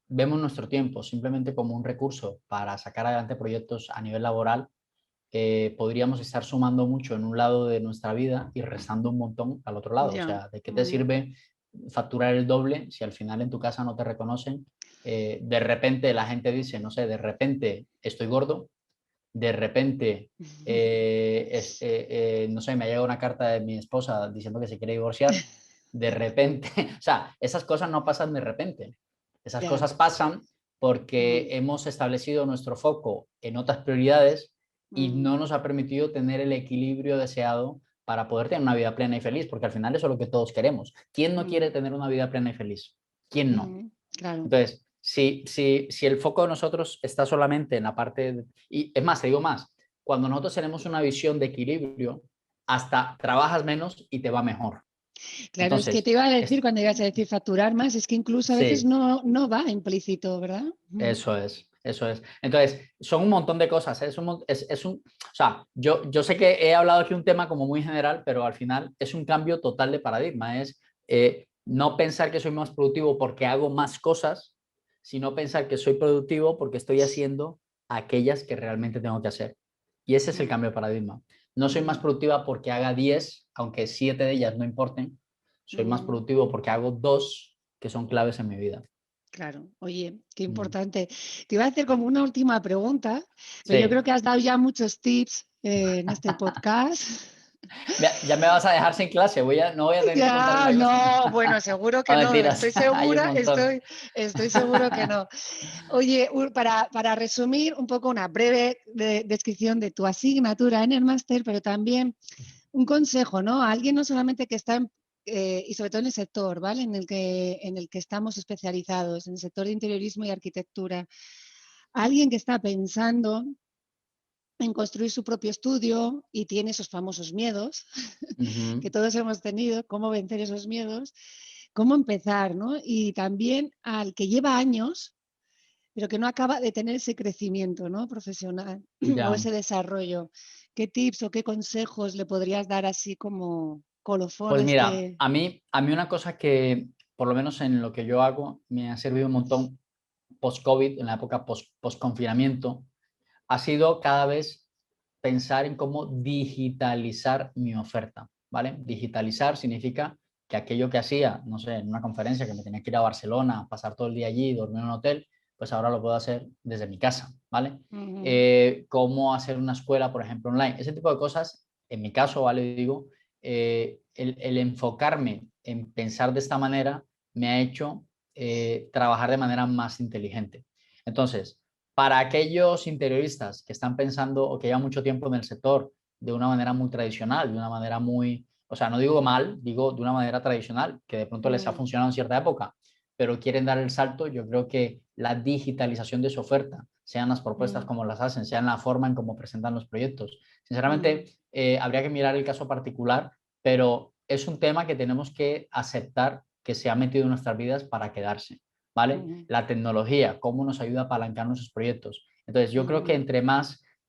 vemos nuestro tiempo simplemente como un recurso para sacar adelante proyectos a nivel laboral, podríamos estar sumando mucho en un lado de nuestra vida y restando un montón al otro lado. O ya. sea, ¿de qué te sirve facturar el doble si al final en tu casa no te reconocen? De repente la gente dice, no sé, de repente estoy gordo, de repente, no sé, me llega una carta de mi esposa diciendo que se quiere divorciar, de repente, o sea, esas cosas no pasan de repente, esas Ya. cosas pasan porque Mm, hemos establecido nuestro foco en otras prioridades y mm, no nos ha permitido tener el equilibrio deseado para poder tener una vida plena y feliz, porque al final eso es lo que todos queremos. ¿Quién no quiere mm, tener una vida plena y feliz? ¿Quién no? claro. Entonces, si el foco de nosotros está solamente en la parte, y es más, te digo más, cuando nosotros tenemos una visión de equilibrio, hasta trabajas menos y te va mejor. Claro, es que te Entonces, iba a decir cuando ibas a decir facturar más, es que incluso a veces sí, no va implícito, ¿verdad? eso es, eso es. Entonces, son un montón de cosas, ¿eh? O sea, yo sé que he hablado aquí un tema como muy general, pero al final es un cambio total de paradigma, es no pensar que soy más productivo porque hago más cosas, sino pensar que soy productivo porque estoy haciendo aquellas que realmente tengo que hacer. Y ese es el Mm, cambio de paradigma. No soy más mm, productiva porque haga 10, aunque 7 de ellas no importen. Soy más mm. productivo porque hago 2 que son claves en mi vida. Claro, oye, qué Mm. importante. Te iba a hacer como una última pregunta, pero yo creo Sí. que has dado ya muchos tips en este podcast. Ya me vas a dejar sin clase, no voy a tener que contar en Ya, la clase. no, bueno, seguro No, que no, mentiras, estoy hay un segura, montón. estoy seguro que no. Oye, para resumir un poco una breve descripción de tu asignatura en el máster, pero también un consejo, ¿no? A alguien no solamente que está y sobre todo en el sector, ¿vale? En el que estamos especializados, en el sector de interiorismo y arquitectura. Alguien que está pensando en construir su propio estudio y tiene esos famosos miedos que Ujú. todos hemos tenido, cómo vencer esos miedos, cómo empezar, ¿no? Y también al que lleva años, pero que no acaba de tener ese crecimiento, ¿no? Profesional o Ya, ese desarrollo. ¿Qué tips o qué consejos le podrías dar así como colofón pues a mira, este? a mí una cosa que, por lo menos en lo que yo hago, me ha servido un montón post-COVID, en la época post-confinamiento, ha sido cada vez pensar en cómo digitalizar mi oferta, ¿vale? Digitalizar significa que aquello que hacía, no sé, en una conferencia que me tenía que ir a Barcelona, pasar todo el día allí, dormir en un hotel, pues ahora lo puedo hacer desde mi casa, ¿vale? Ujú, Cómo hacer una escuela, por ejemplo, online. Ese tipo de cosas, en mi caso, ¿vale? Digo, el enfocarme en pensar de esta manera me ha hecho trabajar de manera más inteligente. Entonces, para aquellos interioristas que están pensando o que llevan mucho tiempo en el sector de una manera muy tradicional, de una manera muy, o sea, no digo mal, digo de una manera tradicional, que de pronto les ha mm, funcionado en cierta época, pero quieren dar el salto, yo creo que la digitalización de su oferta, sean las propuestas mm, como las hacen, sean la forma en cómo presentan los proyectos. mm, Sinceramente, habría que mirar el caso particular, pero es un tema que tenemos que aceptar que se ha metido en nuestras vidas para quedarse. ¿Vale? mm, La tecnología, cómo nos ayuda a apalancar nuestros proyectos. Entonces, yo creo que mm,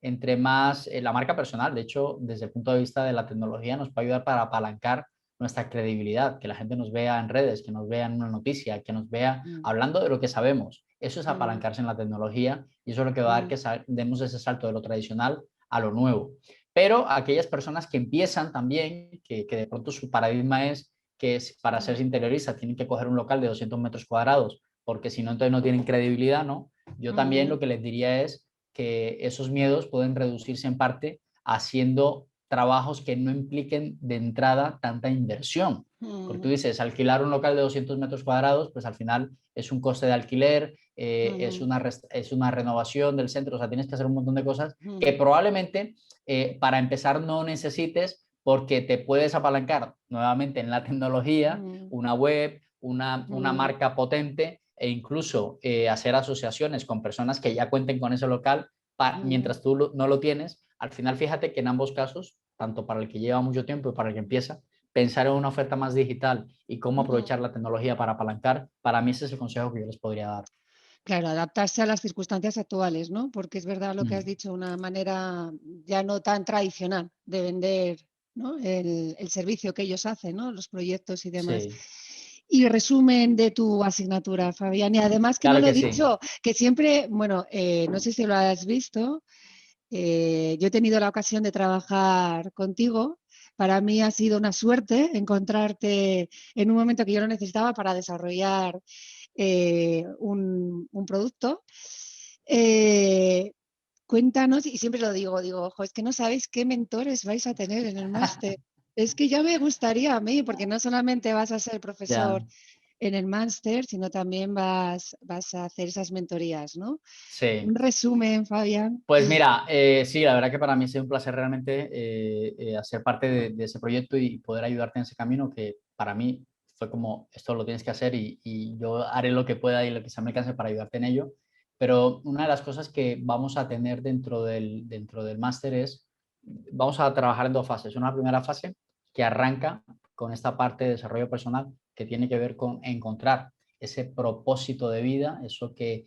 entre más la marca personal, de hecho, desde el punto de vista de la tecnología, nos puede ayudar para apalancar nuestra credibilidad, que la gente nos vea en redes, que nos vea en una noticia, que nos vea mm, hablando de lo que sabemos. Eso es mm, apalancarse en la tecnología y eso es lo que va a dar mm, que demos ese salto de lo tradicional a lo nuevo. Pero aquellas personas que empiezan también, que de pronto su paradigma es que para ser interioristas tienen que coger un local de 200 metros cuadrados porque si no, entonces no tienen credibilidad, ¿no? Yo también lo mm, que les diría es que esos miedos pueden reducirse en parte haciendo trabajos que no impliquen de entrada tanta inversión. Porque tú mm, dices, alquilar un local de 200 metros cuadrados, pues al final es un coste de alquiler, mm, es una renovación del centro, o sea, tienes que hacer un montón de cosas que mm, probablemente para empezar no necesites porque te puedes apalancar nuevamente en la tecnología, mm, una web, una mm, marca potente e incluso hacer asociaciones con personas que ya cuenten con ese local mm, mientras tú no lo tienes. Al final, fíjate que en ambos casos, tanto para el que lleva mucho tiempo y para el que empieza, pensar en una oferta más digital y cómo mm. aprovechar la tecnología para apalancar, para mí ese es el consejo que yo les podría dar. Claro, adaptarse a las circunstancias actuales, ¿no? Porque es verdad lo que has Mm. dicho, una manera ya no tan tradicional de vender. ¿no? El servicio que ellos hacen, ¿no? Los proyectos y demás. Sí, Y resumen de tu asignatura, Fabián. Y además que no claro lo he que sí. dicho, que siempre, bueno, no sé si lo has visto, yo he tenido la ocasión de trabajar contigo. Para mí ha sido una suerte encontrarte en un momento que yo lo necesitaba para desarrollar un producto. Eh, Cuéntanos, y siempre lo digo, ojo, es que no sabéis qué mentores vais a tener en el máster. Es que ya me gustaría a mí, porque no solamente vas a ser Ya, profesor en el máster, sino también vas a hacer esas mentorías, ¿no? Un sí. resumen, Fabián. Pues mira, sí, la verdad que para mí ha sido un placer realmente hacer parte de ese proyecto y poder ayudarte en ese camino que para mí fue como, esto lo tienes que hacer y yo haré lo que pueda y lo que sea me alcance para ayudarte en ello. Pero una de las cosas que vamos a tener dentro del máster es, vamos a trabajar en dos fases. Una primera fase que arranca con esta parte de desarrollo personal que tiene que ver con encontrar ese propósito de vida, eso que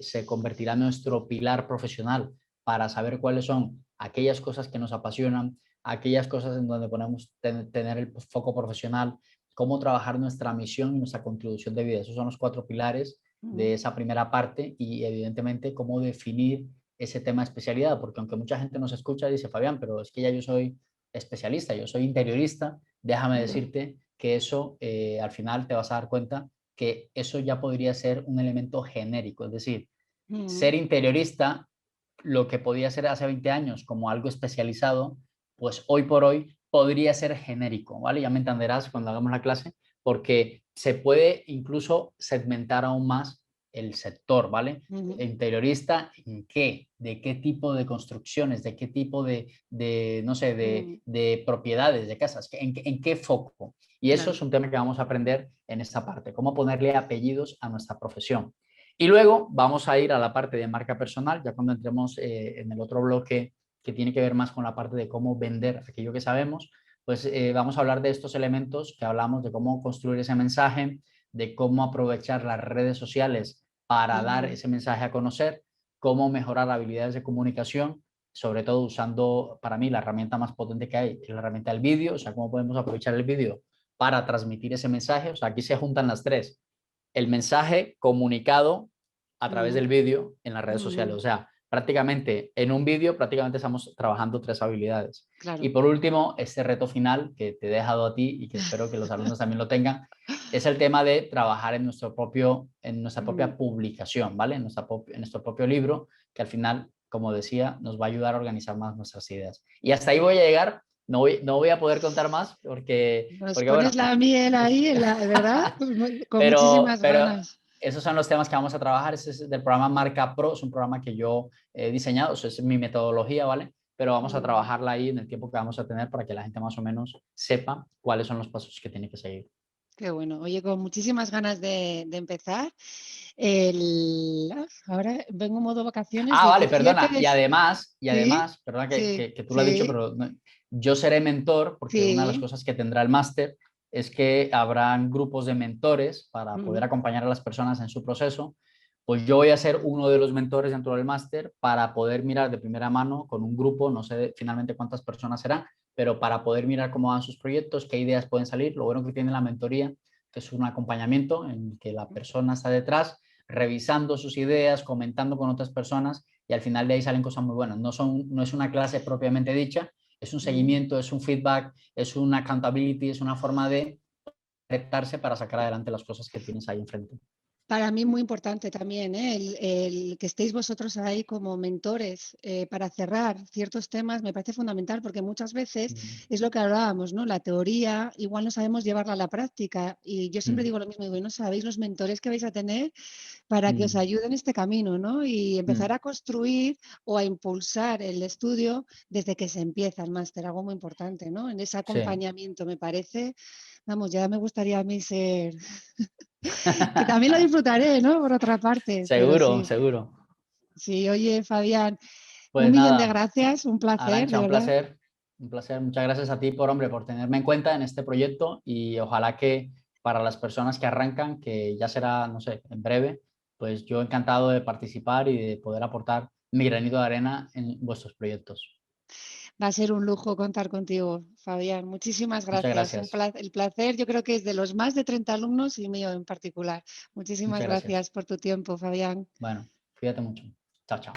se convertirá en nuestro pilar profesional para saber cuáles son aquellas cosas que nos apasionan, aquellas cosas en donde podemos tener el foco profesional, cómo trabajar nuestra misión y nuestra contribución de vida. Esos son los cuatro pilares de esa primera parte y evidentemente cómo definir ese tema de especialidad, porque aunque mucha gente nos escucha y dice, Fabián, pero es que ya yo soy especialista, yo soy interiorista, déjame decirte que eso al final te vas a dar cuenta que eso ya podría ser un elemento genérico, es decir, ser interiorista, lo que podía ser hace 20 años como algo especializado, pues hoy por hoy podría ser genérico, ¿vale? Ya me entenderás cuando hagamos la clase, porque se puede incluso segmentar aún más el sector, ¿vale? Interiorista, ¿en qué? ¿De qué tipo de construcciones? ¿De qué tipo no sé, de propiedades, de casas? ¿En qué foco? Y eso Claro. es un tema que vamos a aprender en esta parte, cómo ponerle apellidos a nuestra profesión. Y luego vamos a ir a la parte de marca personal, ya cuando entremos en el otro bloque que tiene que ver más con la parte de cómo vender aquello que sabemos, pues vamos a hablar de estos elementos que hablamos de cómo construir ese mensaje, de cómo aprovechar las redes sociales para dar ese mensaje a conocer, cómo mejorar habilidades de comunicación, sobre todo usando para mí la herramienta más potente que hay, es la herramienta del vídeo, o sea, cómo podemos aprovechar el vídeo para transmitir ese mensaje, o sea, aquí se juntan las tres, el mensaje comunicado a través del vídeo en las redes sociales. O sea, prácticamente en un vídeo, prácticamente estamos trabajando tres habilidades. Y Claro. por último, este reto final que te he dejado a ti y que espero que los alumnos también lo tengan, es el tema de trabajar en nuestra propia publicación, ¿vale? En nuestro propio libro, que al final, como decía, nos va a ayudar a organizar más nuestras ideas. Y hasta ahí voy a llegar. No voy a poder contar más Nos porque bueno, pones la miel ahí, ¿verdad? Con pero, muchísimas pero ganas. esos son los temas que vamos a trabajar. Ese es del programa Marca Pro, es un programa que yo he diseñado, eso es mi metodología, ¿vale? Pero vamos a trabajarla ahí en el tiempo que vamos a tener para que la gente más o menos sepa cuáles son los pasos que tiene que seguir. Qué bueno. Oye, con muchísimas ganas de empezar. Ahora vengo en modo vacaciones Ah, vale, 17 perdona. de... Y Sí, además, perdona sí, que tú lo has dicho, sí, pero yo seré mentor porque una de las sí. cosas que tendrá el máster es que habrán grupos de mentores para poder acompañar a las personas en su proceso. Pues yo voy a ser uno de los mentores dentro del máster para poder mirar de primera mano con un grupo, no sé finalmente cuántas personas serán, pero para poder mirar cómo van sus proyectos, qué ideas pueden salir. Lo bueno que tiene la mentoría, que es un acompañamiento en que la persona está detrás revisando sus ideas, comentando con otras personas y al final de ahí salen cosas muy buenas. No es una clase propiamente dicha, es un seguimiento, es un feedback, es una accountability, es una forma de retarse para sacar adelante las cosas que tienes ahí enfrente. Para mí muy importante también, ¿eh? El que estéis vosotros ahí como mentores para cerrar ciertos temas me parece fundamental porque muchas veces es lo que hablábamos, ¿no? La teoría igual no sabemos llevarla a la práctica y yo siempre digo lo mismo, digo, no sabéis los mentores que vais a tener para que os ayuden en este camino, ¿no? Y empezar a construir o a impulsar el estudio desde que se empieza el máster, algo muy importante, ¿no? En ese Sí. acompañamiento me parece, vamos, ya me gustaría a mí ser que también lo disfrutaré, ¿no? Por otra parte, pero Seguro, sí. seguro. Sí, oye, Fabián, un Pues millón de nada, gracias, un placer, de Arancha, un verdad. placer. Un placer. Muchas gracias a ti por, hombre, por tenerme en cuenta en este proyecto y ojalá que para las personas que arrancan, que ya será, no sé, en breve, pues yo encantado de participar y de poder aportar mi granito de arena en vuestros proyectos. Va a ser un lujo contar contigo, Fabián. Muchísimas Muchas gracias. gracias. El placer yo creo que es de los más de 30 alumnos y mío en particular. Muchísimas Muchas gracias. gracias por tu tiempo, Fabián. Bueno, cuídate mucho. Chao, chao.